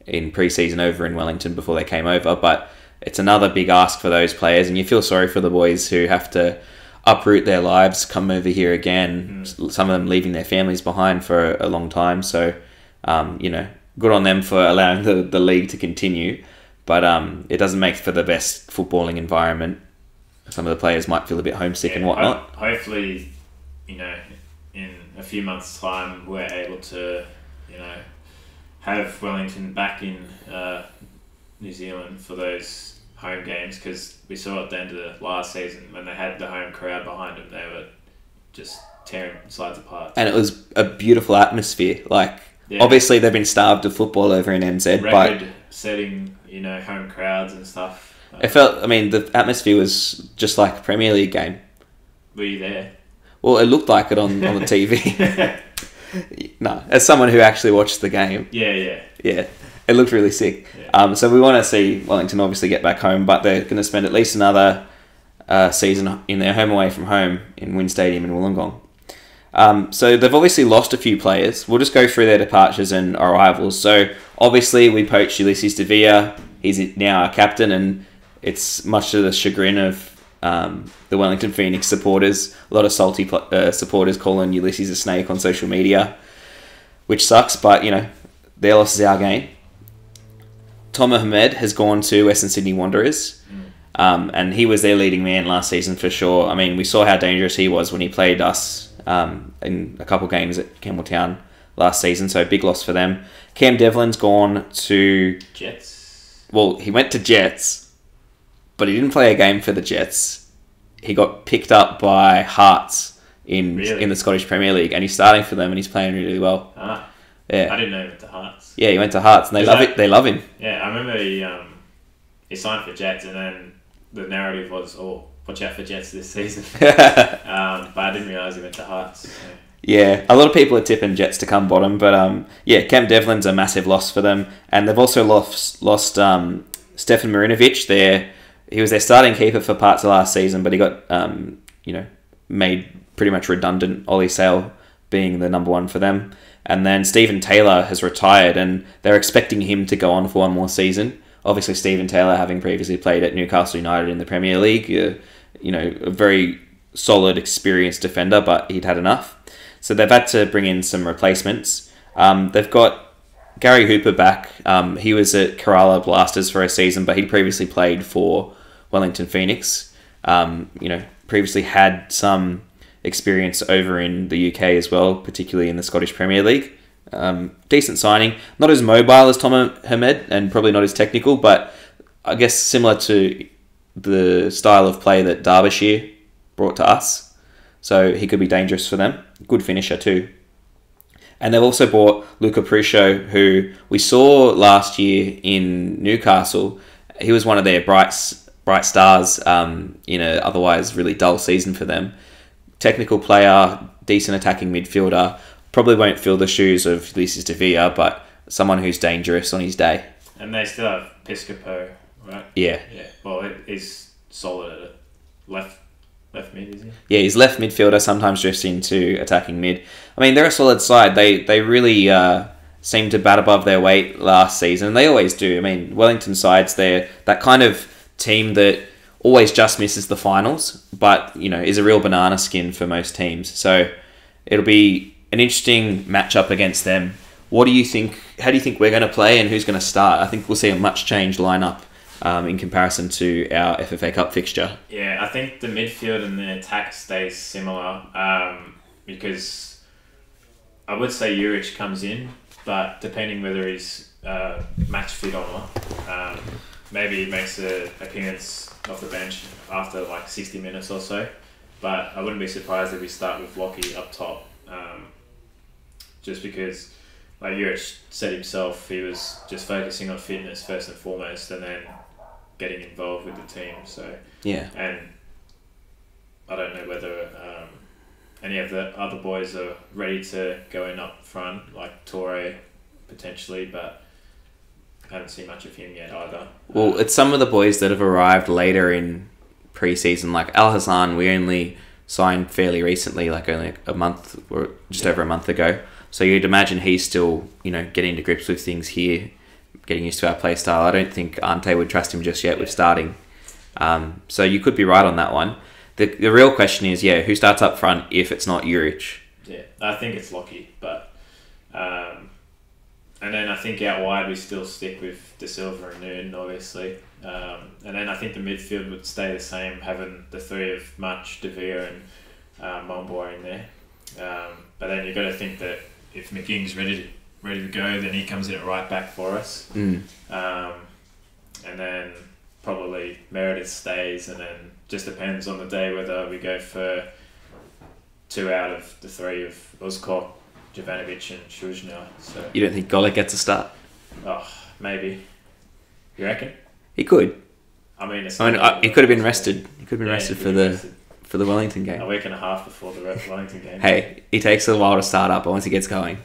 in pre-season over in Wellington before they came over, but it's another big ask for those players, and you feel sorry for the boys who have to uproot their lives, come over here again, some of them leaving their families behind for a long time. So, you know, good on them for allowing the league to continue, but it doesn't make for the best footballing environment. Some of the players might feel a bit homesick and whatnot. Hopefully, you know, in a few months' time, we're able to, you know, have Wellington back in New Zealand for those home games, because we saw at the end of the last season when they had the home crowd behind them, they were just tearing sides apart. And it was a beautiful atmosphere. Like, obviously they've been starved of football over in NZ, record-setting, you know, home crowds and stuff. It felt, I mean, the atmosphere was just like a Premier League game. Were you there? Well, it looked like it on the TV. No, as someone who actually watched the game. Yeah. Yeah, it looked really sick. Yeah. So we want to see Wellington obviously get back home, but they're going to spend at least another season in their home away from home in Wynn Stadium in Wollongong. So they've obviously lost a few players. We'll just go through their departures and arrivals. So obviously we poached Ulysses De Villa. He's now our captain, and it's much to the chagrin of the Wellington Phoenix supporters. A lot of salty supporters calling Ulysses a snake on social media, which sucks, but, you know, their loss is our gain. Tom Ahmed has gone to Western Sydney Wanderers, and he was their leading man last season for sure. I mean, we saw how dangerous he was when he played us in a couple games at Campbelltown last season, so big loss for them. Cam Devlin's gone to... Jets? Well, he went to Jets, but he didn't play a game for the Jets. He got picked up by Hearts in the Scottish Premier League, and he's starting for them, and he's playing really well. Ah, yeah. I didn't know he went to Hearts. Yeah, he went to Hearts, and they love it. They love him. Yeah, I remember he signed for Jets, and then the narrative was, "Oh, watch out for Jets this season." But I didn't realise he went to Hearts. So. Yeah, a lot of people are tipping Jets to come bottom, but yeah, Cam Devlin's a massive loss for them, and they've also lost Stefan Marinovic. He was their starting keeper for parts of last season, but he got made pretty much redundant. Ollie Sale being the number one for them, and then Stephen Taylor has retired, and they're expecting him to go on for one more season. Obviously, Stephen Taylor, having previously played at Newcastle United in the Premier League, a very solid, experienced defender, but he'd had enough. So they've had to bring in some replacements. They've got Gary Hooper back. He was at Kerala Blasters for a season, but he'd previously played for Wellington Phoenix. Previously had some experience over in the UK as well, particularly in the Scottish Premier League. Decent signing. Not as mobile as Tom Ahmed, and probably not as technical, but I guess similar to the style of play that Derbyshire brought to us. So he could be dangerous for them. Good finisher too. And they've also bought Luca Pruscio, who we saw last year in Newcastle. He was one of their bright stars in a otherwise really dull season for them. Technical player, decent attacking midfielder. Probably won't fill the shoes of Ulysses De Villa, but someone who's dangerous on his day. And they still have Piscopo, right? Yeah. Yeah. Well, he's solid at it. Left mid, is he? Yeah, he's left midfielder, sometimes drifts into attacking mid. I mean, they're a solid side. They really seemed to bat above their weight last season. They always do. I mean, Wellington sides, they're that kind of team that always just misses the finals, but, is a real banana skin for most teams. So it'll be an interesting matchup against them. What do you think? How do you think we're going to play, and who's going to start? I think we'll see a much changed lineup in comparison to our FFA Cup fixture. Yeah, I think the midfield and the attack stays similar because I would say Juric comes in, but depending whether he's match fit or not, maybe he makes an appearance off the bench after like 60 minutes or so. But I wouldn't be surprised if we start with Lockie up top, just because, like Juric said himself, he was just focusing on fitness first and foremost, and then getting involved with the team. So yeah, and I don't know whether any of the other boys are ready to go in up front, like Torre potentially, but I haven't seen much of him yet either. Well, it's some of the boys that have arrived later in pre-season, like Al Hassan. We only signed fairly recently, like only a month or just over a month ago. So you'd imagine he's still, getting to grips with things here, getting used to our play style. I don't think Ante would trust him just yet with starting. So you could be right on that one. The real question is, who starts up front if it's not Juric? Yeah, I think it's Lockie, but and then I think out wide we still stick with De Silva and Noon, obviously. And then I think the midfield would stay the same, having the three of Much, De Vere and Momboy in there. But then you've got to think that if McGing's ready to go, then he comes in at right back for us. And then probably Meredith stays, and then just depends on the day whether we go for 2 out of the 3 of Uzkok, Jovanovic and Shuzhna. So you don't think Golic gets a start? Oh, maybe. You reckon? He could. I mean, he could have been rested. He could have been rested for the Wellington game. A week and a half before the Wellington game. Hey, he takes a while to start up, but once he gets going.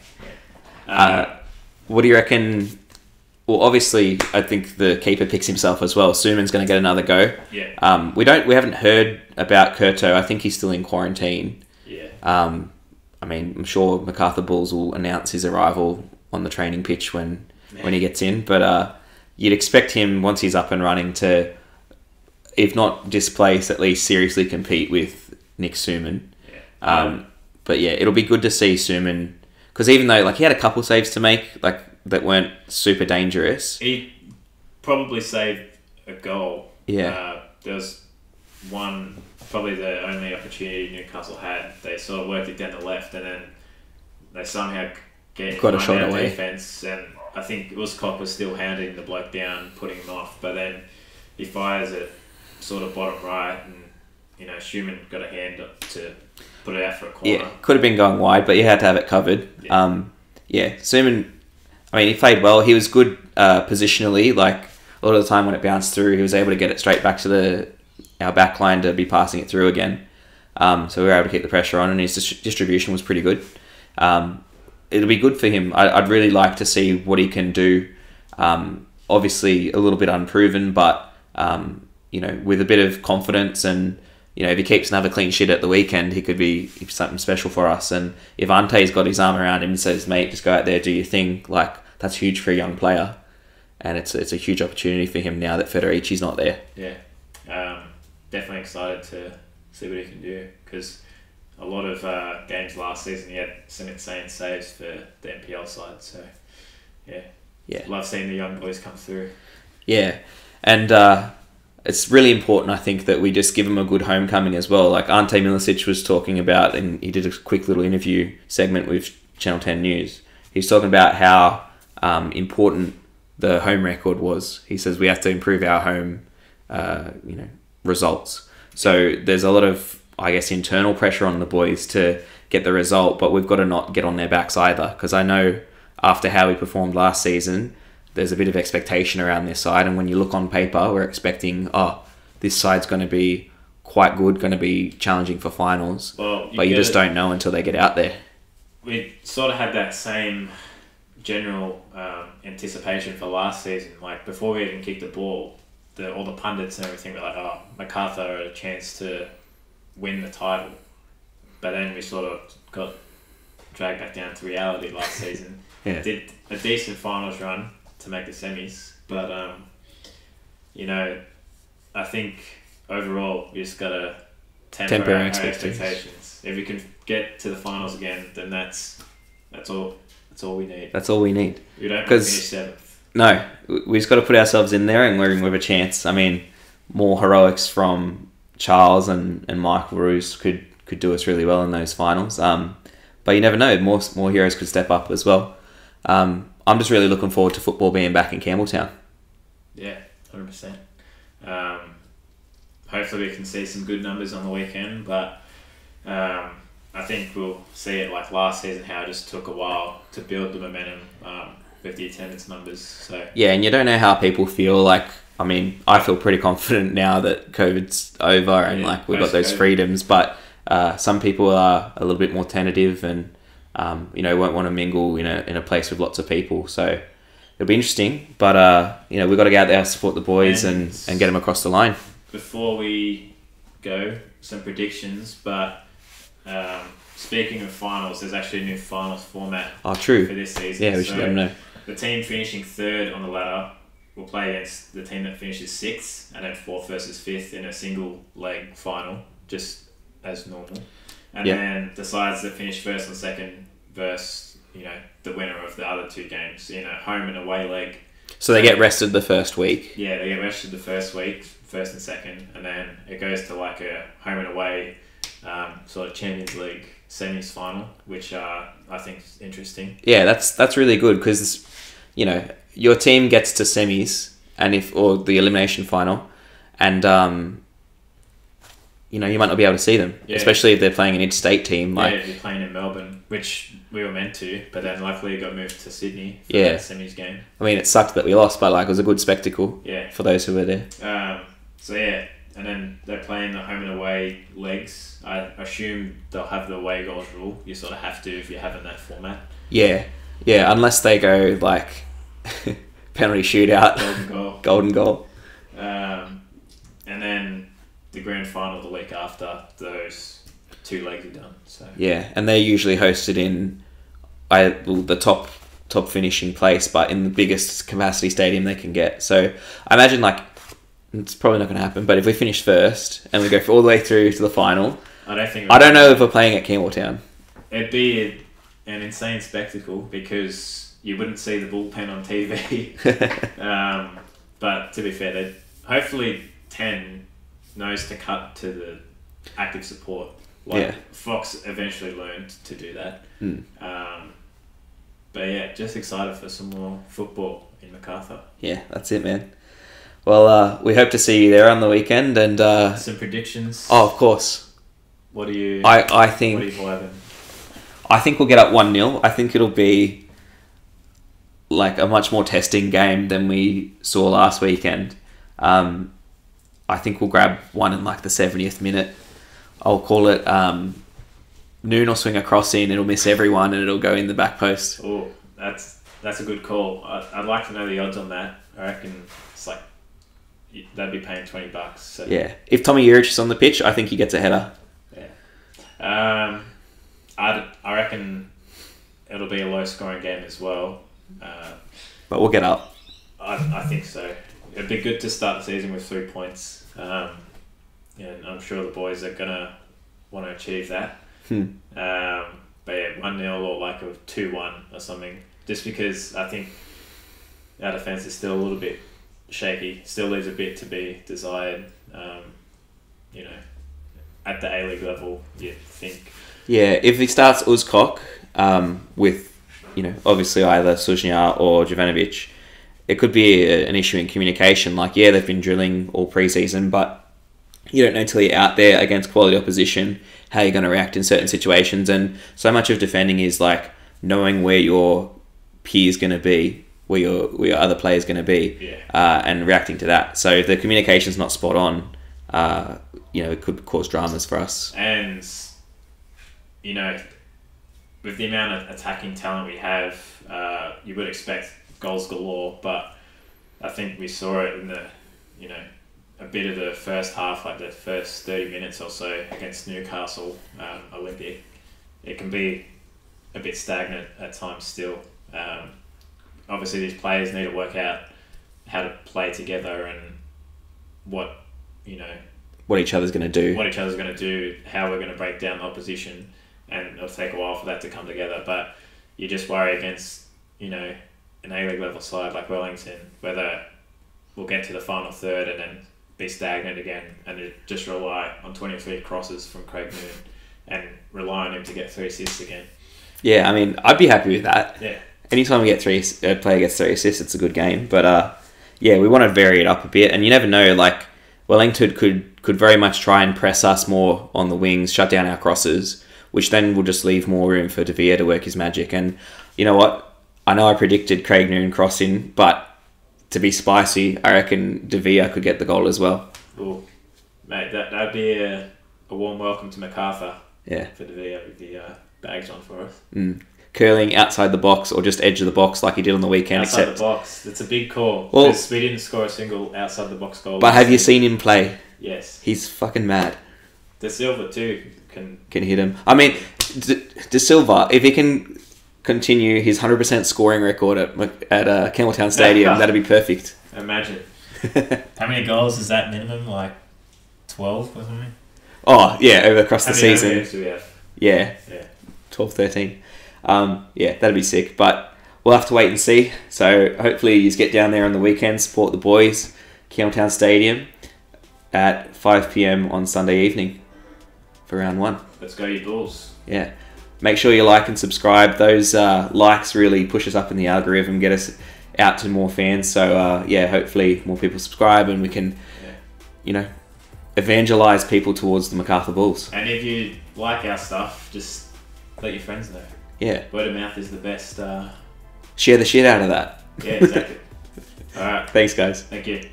What do you reckon? Well, obviously, I think the keeper picks himself as well. Suman's going to get another go. Yeah. We haven't heard about Curto. I think he's still in quarantine. Yeah. I mean, I'm sure MacArthur Bulls will announce his arrival on the training pitch when he gets in. But you'd expect him, once he's up and running, to, if not displace, at least seriously compete with Nick Suman. Yeah. But yeah, it'll be good to see Suman, because even though he had a couple saves to make, that weren't super dangerous. He probably saved a goal. Yeah. There was one, probably the only opportunity Newcastle had. They sort of worked it down the left, and then they somehow got a shot away. Defense, and I think Uscock was still hounding the bloke down, putting him off. But then he fires it sort of bottom right, and Schumann got a hand up to put it out for a corner. Yeah, could have been going wide, but you had to have it covered. Yeah. Suman, I mean, he played well. He was good positionally. Like, a lot of the time when it bounced through, he was able to get it straight back to our back line to be passing it through again. So we were able to keep the pressure on, and his distribution was pretty good. It'll be good for him. I'd really like to see what he can do. Obviously, a little bit unproven, but with a bit of confidence, and if he keeps another clean sheet at the weekend, he could be something special for us. And if Ante's got his arm around him and says, "Mate, just go out there, do your thing," that's huge for a young player, and it's a huge opportunity for him now that Federici's not there. Yeah, definitely excited to see what he can do, because a lot of games last season he had some insane saves for the NPL side. So yeah, love seeing the young boys come through. Yeah, and it's really important, I think, that we just give him a good homecoming as well. Like Ante Milicic was talking about, and he did a quick little interview segment with Channel 10 News. He's talking about how important the home record was. He says we have to improve our home, results. So there's a lot of, I guess, internal pressure on the boys to get the result, but we've got to not get on their backs either, because I know after how we performed last season, there's a bit of expectation around this side, and when you look on paper, we're expecting, this side's going to be quite good, going to be challenging for finals, but you just don't know until they get out there. We sort of had that same general anticipation for last season. Like, before we even kicked the ball, all the pundits and everything were like, MacArthur had a chance to win the title. But then we sort of got dragged back down to reality last season. Yeah. Did a decent finals run to make the semis, but I think overall we just gotta temper our expectations. If we can get to the finals again, then that's all we need. That's all we need. We don't finish 7th. No, we just got to put ourselves in there, and we're in with a chance. I mean, more heroics from Charles and Michael Roos could do us really well in those finals. But you never know, more heroes could step up as well. I'm just really looking forward to football being back in Campbelltown. Yeah, 100%. Hopefully we can see some good numbers on the weekend, but I think we'll see it like last season, how it just took a while to build the momentum with the attendance numbers. So yeah, and you don't know how people feel. Like, I mean, I feel pretty confident now that COVID's over and we've got those freedoms, but some people are a little bit more tentative and won't want to mingle in a place with lots of people. So it'll be interesting, but we've got to get out there, support the boys and get them across the line. Before we go, some predictions, but speaking of finals, there's actually a new finals format for this season. Yeah, we should let them know. The team finishing 3rd on the ladder will play against the team that finishes 6th, and then 4th versus 5th in a single leg final, just as normal. And then the sides that finish 1st and 2nd versus the winner of the other 2 games in a home and away leg. So they get rested the first week. Yeah, they get rested the first week, 1st and 2nd, and then it goes to like a home and away sort of Champions League semis final, which I think is interesting. Yeah, that's really good, because your team gets to semis or the elimination final, and you might not be able to see them, especially if they're playing an interstate team. If you're playing in Melbourne, which we were meant to, but then luckily it got moved to Sydney for that semis game. I mean, it sucked that we lost, but it was a good spectacle for those who were there. and then they're playing the home and away legs. I assume they'll have the away goals rule. You sort of have to if you're having that format. Yeah, unless they go like penalty shootout, golden goal. And then the grand final the week after, those 2 legs are done. So yeah, and they're usually hosted in the top finishing place, but in the biggest capacity stadium they can get. So I imagine like it's probably not going to happen. But if we finish first and we go all the way through to the final, I don't know if we're playing at Campbelltown. It'd be an insane spectacle because you wouldn't see the bullpen on TV. But to be fair, hopefully 10 knows to cut to the active support. Fox eventually learned to do that. But yeah, just excited for some more football in Macarthur. Yeah, that's it, man. Well, we hope to see you there on the weekend and some predictions. Oh, of course. What do you? I think. What are you vibing? I think we'll get up 1-0. I think it'll be like a much more testing game than we saw last weekend. I think we'll grab one in like the 70th minute. I'll call it Noon will swing a cross in, it'll miss everyone and it'll go in the back post. Oh, that's a good call. I'd like to know the odds on that. I reckon it's like they'd be paying $20. So. Yeah, if Tommy Urich is on the pitch, I think he gets a header. Yeah, I reckon it'll be a low scoring game as well. But we'll get up. I think so. It'd be good to start the season with 3 points. And I'm sure the boys are gonna want to achieve that. But yeah, 1-0 or like a 2-1 or something. Just because I think our defence is still a little bit shaky. Still leaves a bit to be desired. At the A-League level, you think. Yeah, if he starts Uzkok with, obviously either Suzhnyar or Jovanovic, it could be an issue in communication. Like, yeah, they've been drilling all pre-season, but you don't know until you're out there against quality opposition how you're going to react in certain situations. And so much of defending is like knowing where your peer's going to be, where your other player's going to be, and reacting to that. So if the communication's not spot on, it could cause dramas for us. And, with the amount of attacking talent we have, you would expect goals galore, but I think we saw it in the, a bit of the first half, like the first 30 minutes or so against Newcastle Olympic. It can be a bit stagnant at times still. Obviously, these players need to work out how to play together and what each other's going to do, how we're going to break down the opposition, and it'll take a while for that to come together. But you just worry against, an A-League level side like Wellington, whether we'll get to the final third and then be stagnant again and just rely on 23 crosses from Craig Noon and rely on him to get 3 assists again. Yeah, I mean, I'd be happy with that. Yeah. Anytime a player gets 3 assists, it's a good game. But we want to vary it up a bit, and you never know. Like Wellington could very much try and press us more on the wings, shut down our crosses, which then will just leave more room for De Vere to work his magic. And you know what? I know I predicted Craig Noon crossing, but to be spicy, I reckon De Vere could get the goal as well. Oh, mate, that'd be a warm welcome to Macarthur. Yeah. For De Vere with the bags on for us. Curling outside the box or just edge of the box like he did on the weekend. Outside the box. It's a big call because we didn't score a single outside the box goal. But have you seen him play? Yes. He's fucking mad. De Silva too can hit him. I mean, De Silva, if he can continue his 100% scoring record at Campbelltown Stadium, that'd be perfect. Imagine. How many goals is that minimum? Like 12 or something? Oh, yeah, across the season. How many games do we have? Yeah. 12, 13. That'd be sick. But we'll have to wait and see. So hopefully you get down there on the weekend, support the boys, Campbelltown Stadium at 5 p.m. on Sunday evening for round 1. Let's go, you Bulls. Yeah. Make sure you like and subscribe. Those likes really push us up in the algorithm, get us out to more fans. So, hopefully more people subscribe and we can, evangelize people towards the Macarthur Bulls. And if you like our stuff, just let your friends know. Yeah. Word of mouth is the best. Share the shit out of that. Yeah, exactly. All right. Thanks, guys. Thank you.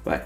Bye.